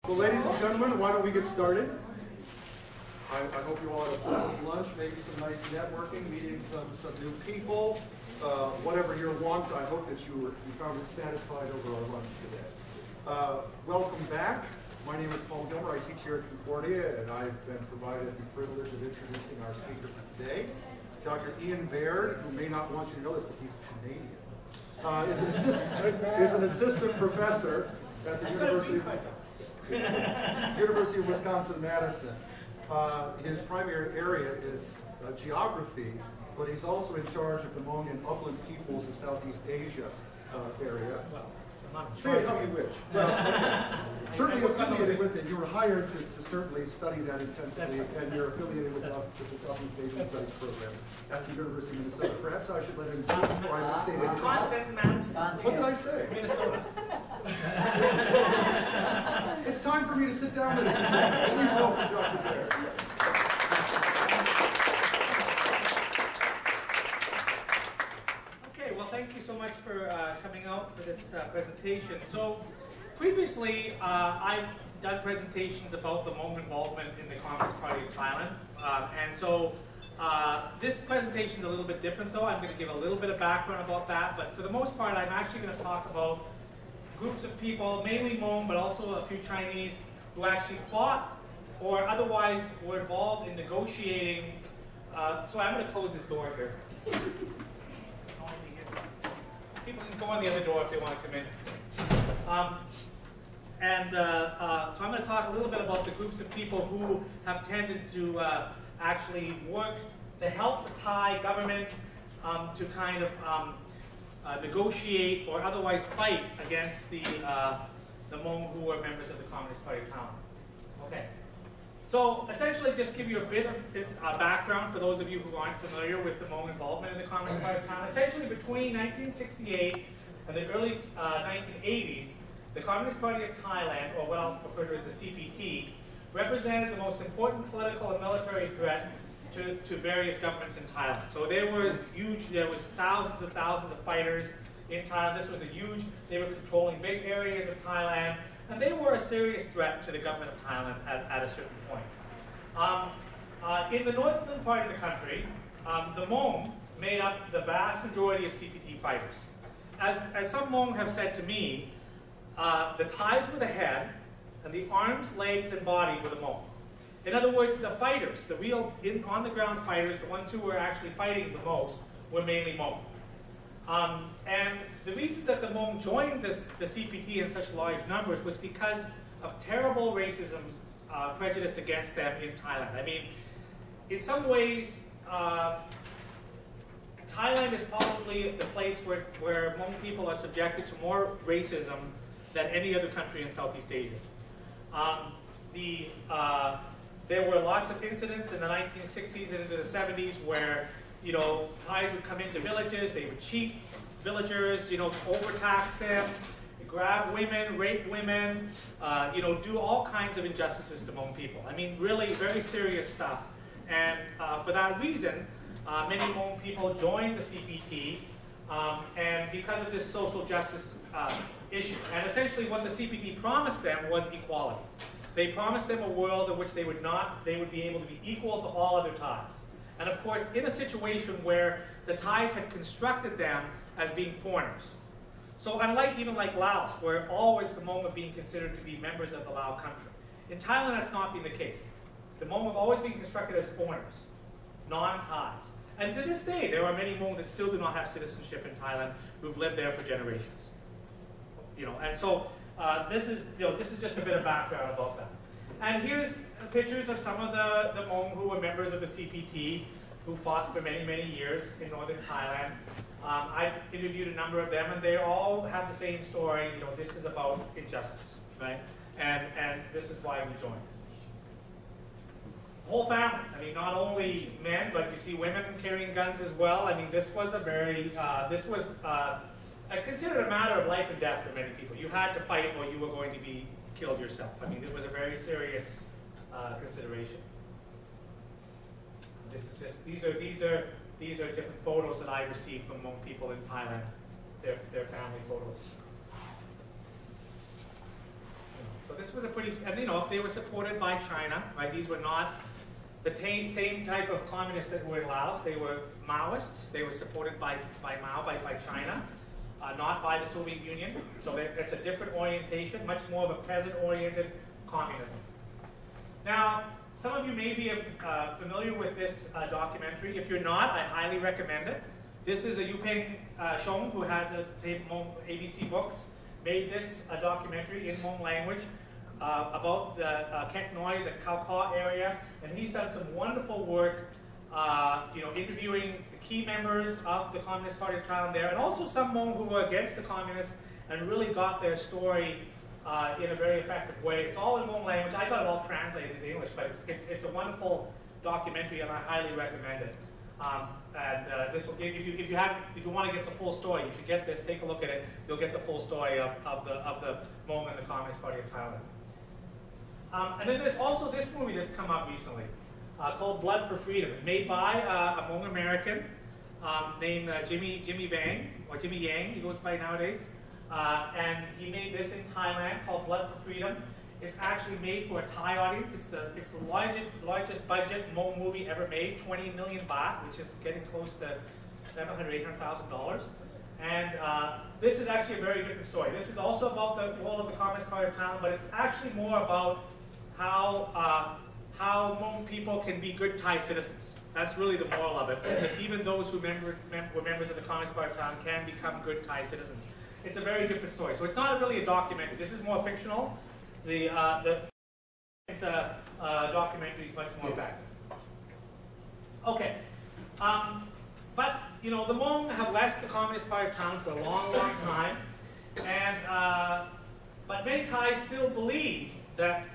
Well, ladies and gentlemen, why don't we get started? I hope you all had a pleasant lunch, maybe some nice networking, meeting some new people. Whatever your want, I hope that you found it satisfied over our lunch today. Welcome back. My name is Paul Gilmer. I teach here at Concordia, and I've been provided the privilege of introducing our speaker for today, Dr. Ian Baird, who may not want you to know this, but he's Canadian. Is an assistant professor at the University of Wisconsin-Madison. His primary area is geography, but he's also in charge of the Hmong and upland peoples of Southeast Asia area. Say it how you wish. Certainly affiliated with it. You were hired to certainly study that intensively, and you're affiliated with us with the Southeast Asian Studies program at the University of Minnesota. Perhaps I should let him speak before I mistake. Wisconsin, Madison. What did I say? Minnesota. It's time for me to sit down, ladies and gentlemen. Please welcome Dr. Baird. Thank you so much for coming out for this presentation. So previously I've done presentations about the Hmong involvement in the Communist Party of Thailand, and so this presentation is a little bit different though. I'm going to give a little bit of background about that, but for the most part I'm actually going to talk about groups of people, mainly Hmong but also a few Chinese, who actually fought or otherwise were involved in negotiating. So I'm going to close this door here. People can go on the other door if they want to come in. So I'm going to talk a little bit about the groups of people who have tended to actually work to help the Thai government to kind of negotiate or otherwise fight against the Hmong who are members of the Communist Party of Thailand. Okay. So essentially, just give you a bit of background for those of you who aren't familiar with the Hmong involvement in the Communist Party of Thailand. Essentially, between 1968 and the early 1980s, the Communist Party of Thailand, or what I'll refer to as the CPT, represented the most important political and military threat to various governments in Thailand. So they were huge. There was thousands and thousands of fighters in Thailand. This was a huge. They were controlling big areas of Thailand. And they were a serious threat to the government of Thailand at a certain point. In the northern part of the country, the Hmong made up the vast majority of CPT fighters. As some Hmong have said to me, the Thais were the head, and the arms, legs, and body were the Hmong. In other words, the fighters, the real on-the-ground fighters, the ones who were actually fighting the most, were mainly Hmong. And the reason that the Hmong joined the CPT in such large numbers was because of terrible racism, prejudice against them in Thailand. I mean, in some ways, Thailand is probably the place where Hmong people are subjected to more racism than any other country in Southeast Asia. There were lots of incidents in the 1960s and into the 70s where Thais would come into villages, they would cheat villagers, overtax them, grab women, rape women, do all kinds of injustices to Hmong people. I mean, really very serious stuff. And for that reason, many Hmong people joined the CPT, and because of this social justice issue. And essentially what the CPT promised them was equality. They promised them a world in which they would be able to be equal to all other Thais. And of course, in a situation where the Thais had constructed them as being foreigners. So unlike even like Laos, where always the Hmong are being considered to be members of the Lao country, in Thailand that's not been the case. The Hmong have always been constructed as foreigners, non-Thais. And to this day, there are many Hmong that still do not have citizenship in Thailand who've lived there for generations. And so this is just a bit of background about that. And here's pictures of some of the Hmong who were members of the CPT who fought for many, many years in northern Thailand. I've interviewed a number of them, and they all have the same story. This is about injustice, right? And this is why we joined. Whole families. I mean, not only men, but you see women carrying guns as well. I mean, this was a very, considered a matter of life and death for many people. You had to fight or you were going to be killed yourself. I mean, it was a very serious consideration. This is just, these are different photos that I received from Hmong people in Thailand, their family photos. So this was a pretty, and they were supported by China, right? These were not the same type of communists that were in Laos. They were Maoists. They were supported by Mao, by China, not by the Soviet Union. So it's a different orientation, much more of a peasant-oriented communism. Now, some of you may be familiar with this documentary. If you're not, I highly recommend it. This is a Yupeng Shong, who has ABC Books, made this documentary in Hmong language about the Kek Noi, the Cao area, and he's done some wonderful work, interviewing the key members of the Communist Party of Thailand there, and also some Hmong who were against the communists and really got their story in a very effective way. It's all in Hmong language. I got it all translated into English, but it's a wonderful documentary, and I highly recommend it. This will give you, if you want to get the full story, you should get this. Take a look at it. You'll get the full story of the Hmong and the Communist Party of Thailand. And then there's also this movie that's come out recently called Blood for Freedom. It's made by a Hmong American named Jimmy Vang, or Jimmy Yang, he goes by nowadays. And he made this in Thailand called Blood for Freedom. It's actually made for a Thai audience. It's the largest budget Hmong movie ever made, 20 million baht, which is getting close to $700,000, $800,000. And this is actually a very different story. This is also about the role of the Communist Party of Thailand, but it's actually more about how Hmong people can be good Thai citizens. That's really the moral of it, is that even those who were members of the Communist Party of Thailand can become good Thai citizens. It's a very different story. So it's not really a documentary. This is more fictional. The documentary is much more effective. Okay. But, the Hmong have left the Communist Party of Thailand for a long, long time. And, but many Thais still believe that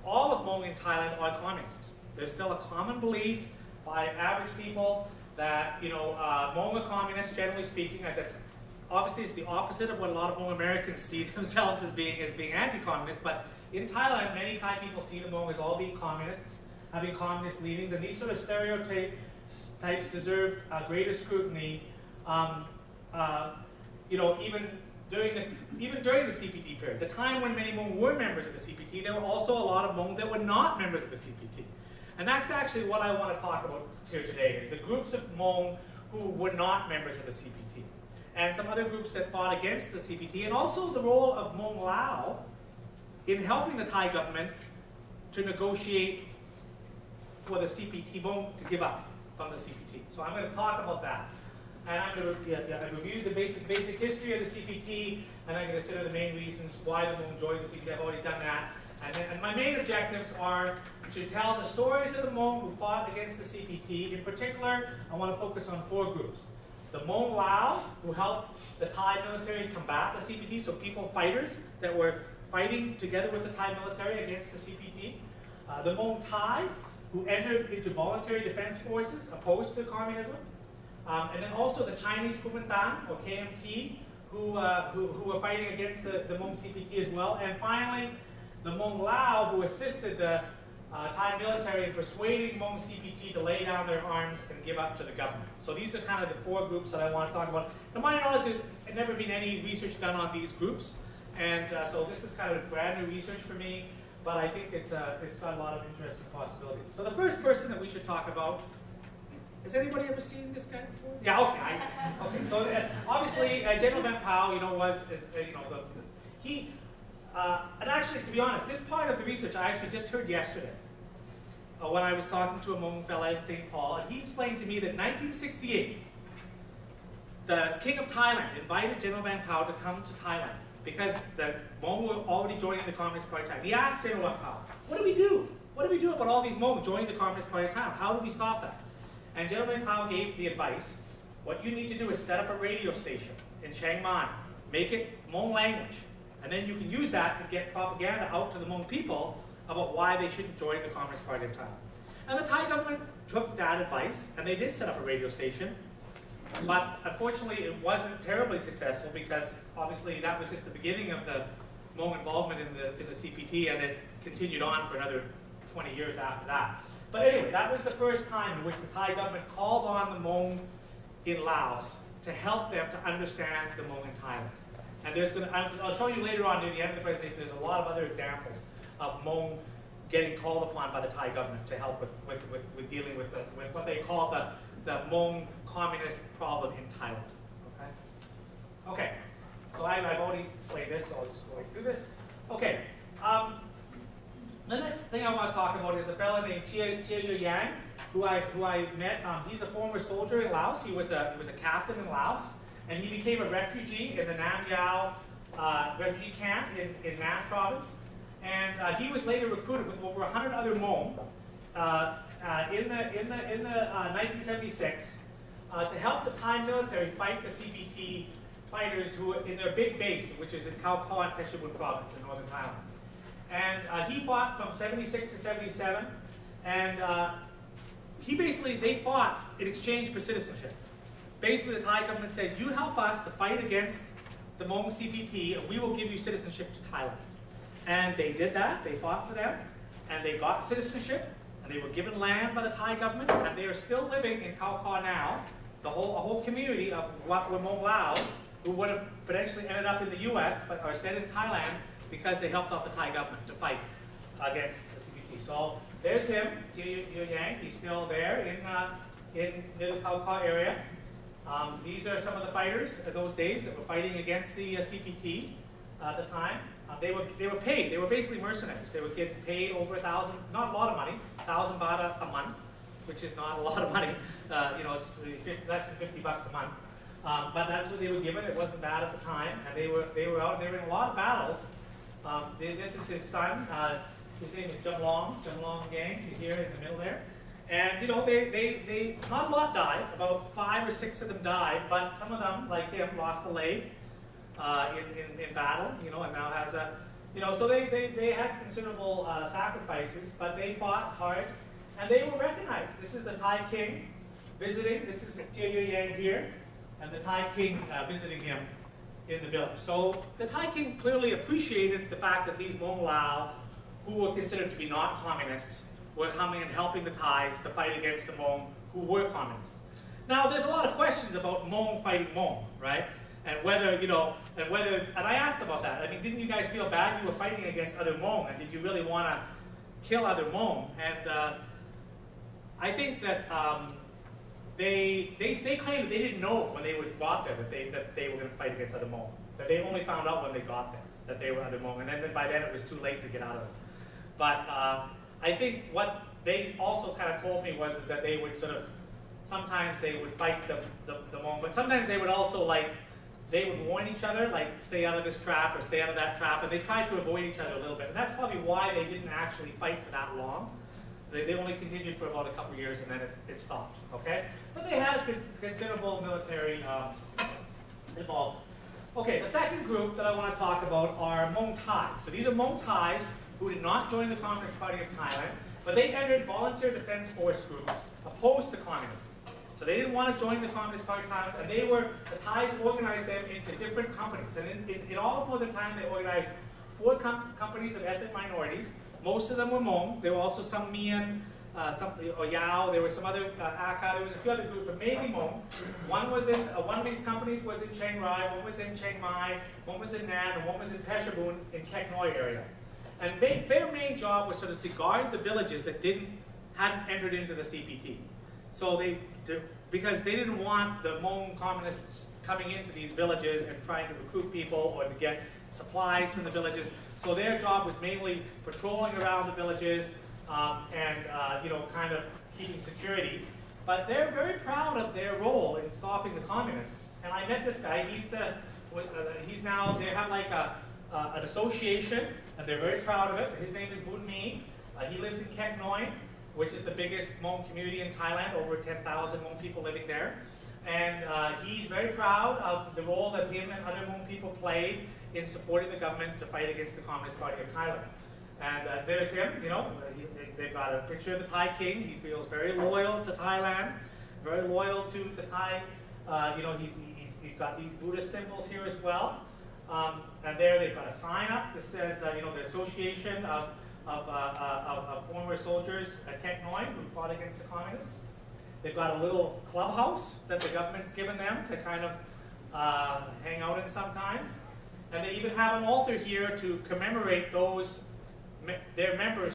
all of Hmong in Thailand are communists. There's still a common belief by average people that, Hmong are communists, generally speaking. That's obviously it's the opposite of what a lot of Hmong Americans see themselves as being anti-communist. But in Thailand, many Thai people see the Hmong as all being communists, having communist leanings, and these sort of stereotypes deserve greater scrutiny. Even during the CPT period, the time when many Hmong were members of the CPT, there were also a lot of Hmong that were not members of the CPT. And that's actually what I want to talk about here today, is the groups of Hmong who were not members of the CPT, and some other groups that fought against the CPT, and also the role of Hmong Lao in helping the Thai government to negotiate for the CPT Hmong to give up from the CPT. So I'm going to talk about that. And I'm going to review the basic history of the CPT, and I'm going to consider the main reasons why the Hmong joined the CPT. I've already done that. And my main objectives are to tell the stories of the Hmong who fought against the CPT. In particular, I want to focus on 4 groups. The Hmong Lao, who helped the Thai military combat the CPT, so fighters that were fighting together with the Thai military against the CPT. The Hmong Thai, who entered into voluntary defense forces opposed to communism. And then also the Chinese Kuomintang, or KMT, who were fighting against the Hmong CPT as well. And finally, the Hmong Lao, who assisted the Thai military in persuading Hmong CPT to lay down their arms and give up to the government. So these are kind of the 4 groups that I want to talk about. To my knowledge, there's never been any research done on these groups. And so this is kind of brand new research for me, but I think it's got a lot of interesting possibilities. So the first person that we should talk about, has anybody ever seen this guy before? Yeah, okay. Okay, so obviously General Van Pao, and actually, to be honest, this part of the research I actually just heard yesterday when I was talking to a Hmong fella in St. Paul, and he explained to me that in 1968, the King of Thailand invited General Van Pao to come to Thailand because the Hmong were already joining the Communist Party of Thailand. He asked General Van Pao, what do we do? What do we do about all these Hmong joining the Communist Party of Thailand? How do we stop that? And General Van Pao gave the advice, what you need to do is set up a radio station in Chiang Mai, make it Hmong language, and then you can use that to get propaganda out to the Hmong people about why they shouldn't join the Communist Party of Thailand. And the Thai government took that advice, and they did set up a radio station, but unfortunately it wasn't terribly successful because obviously that was just the beginning of the Hmong involvement in the CPT, and it continued on for another 20 years after that. But anyway, that was the first time in which the Thai government called on the Hmong in Laos to help them to understand the Hmong in Thailand. And I'll show you later on near the end of the presentation, there's a lot of other examples of Hmong getting called upon by the Thai government to help with dealing with what they call the Hmong communist problem in Thailand. Okay, so I've already explained this, so I'll just go through this. Okay, the next thing I want to talk about is a fellow named Chia Yang, who I met. He's a former soldier in Laos. He was a captain in Laos, and he became a refugee in the Nam Yao refugee camp in Nam province. And he was later recruited with over 100 other Hmong in the 1976 to help the Thai military fight the CPT fighters who were in their big base, which is in Khao Kho and Phetchabun province in northern Thailand. And he fought from 76 to 77, and they fought in exchange for citizenship. Basically, the Thai government said, you help us to fight against the Hmong CPT, and we will give you citizenship to Thailand. And they did that. They fought for them, and they got citizenship, and they were given land by the Thai government, and they are still living in Khao Kho now, a whole community of what were Hmong Lao, who would have potentially ended up in the U.S., but are instead in Thailand because they helped out the Thai government to fight against the CPT. So there's him, Chia Yang. He's still there in the Khao Kho area. These are some of the fighters of those days that were fighting against the CPT at the time. They were paid. They were basically mercenaries. They were getting paid over 1,000, not a lot of money, 1,000 baht a month, which is not a lot of money. It's less than $50 a month. But that's what they were given. It wasn't bad at the time, and they were out. They were in a lot of battles. This is his son. His name is Long Gang. Here in the middle there. And they not a lot died. About 5 or 6 of them died, but some of them, like him, lost a leg in battle. And now has a, so they had considerable sacrifices, but they fought hard, and they were recognized. This is the Thai king visiting. This is Chia Yang here, and the Thai king visiting him in the village. So the Thai king clearly appreciated the fact that these Hmong Lao, who were considered to be not communists, were coming and helping the Thais to fight against the Hmong who were communists. Now, there's a lot of questions about Hmong fighting Hmong, right? And whether, and I asked about that. I mean, didn't you guys feel bad you were fighting against other Hmong, and did you really want to kill other Hmong? And I think that they claimed they didn't know when they got there that they were going to fight against other Hmong. That they only found out when they got there that they were other Hmong, and then by then it was too late to get out of it. But I think what they also kind of told me was that they would sometimes they would fight the Hmong, but sometimes they would also they would warn each other, like stay out of this trap or stay out of that trap, and they tried to avoid each other a little bit. And that's probably why they didn't actually fight for that long. They only continued for about a couple of years, and then it stopped, okay? But they had a considerable military involvement. Okay, the second group that I want to talk about are Hmong Thais. So these are Hmong Thais who did not join the Communist Party of Thailand, but they entered volunteer defense force groups opposed to communism. So they didn't want to join the Communist Party of Thailand, and the Thais organized them into different companies. And in all of northern Thailand, they organized 4 companies of ethnic minorities. Most of them were Hmong. There were also some Mian, some Yao. There were some other Aka. There was a few other groups, but mainly Hmong. One of these companies was in Chiang Rai, one was in Chiang Mai, one was in Nan, and one was in Phetchabun in Kek Noi area. And their main job was to guard the villages that hadn't entered into the CPT. So because they didn't want the Hmong communists coming into these villages and trying to recruit people or to get supplies from the villages. So their job was mainly patrolling around the villages and kind of keeping security. But they're very proud of their role in stopping the communists. And I met this guy. They have like an association, and they're very proud of it. His name is Bun Mi. He lives in Kek Noi, which is the biggest Hmong community in Thailand, over 10,000 Hmong people living there. And he's very proud of the role that him and other Hmong people played in supporting the government to fight against the Communist Party of Thailand. And there's him, they've got a picture of the Thai king. He feels very loyal to Thailand, very loyal to the Thai, he's got these Buddhist symbols here as well. And there they've got a sign up that says, the Association of former soldiers at Kek Noi who fought against the communists. They've got a little clubhouse that the government's given them to kind of hang out in sometimes. And they even have an altar here to commemorate those, their members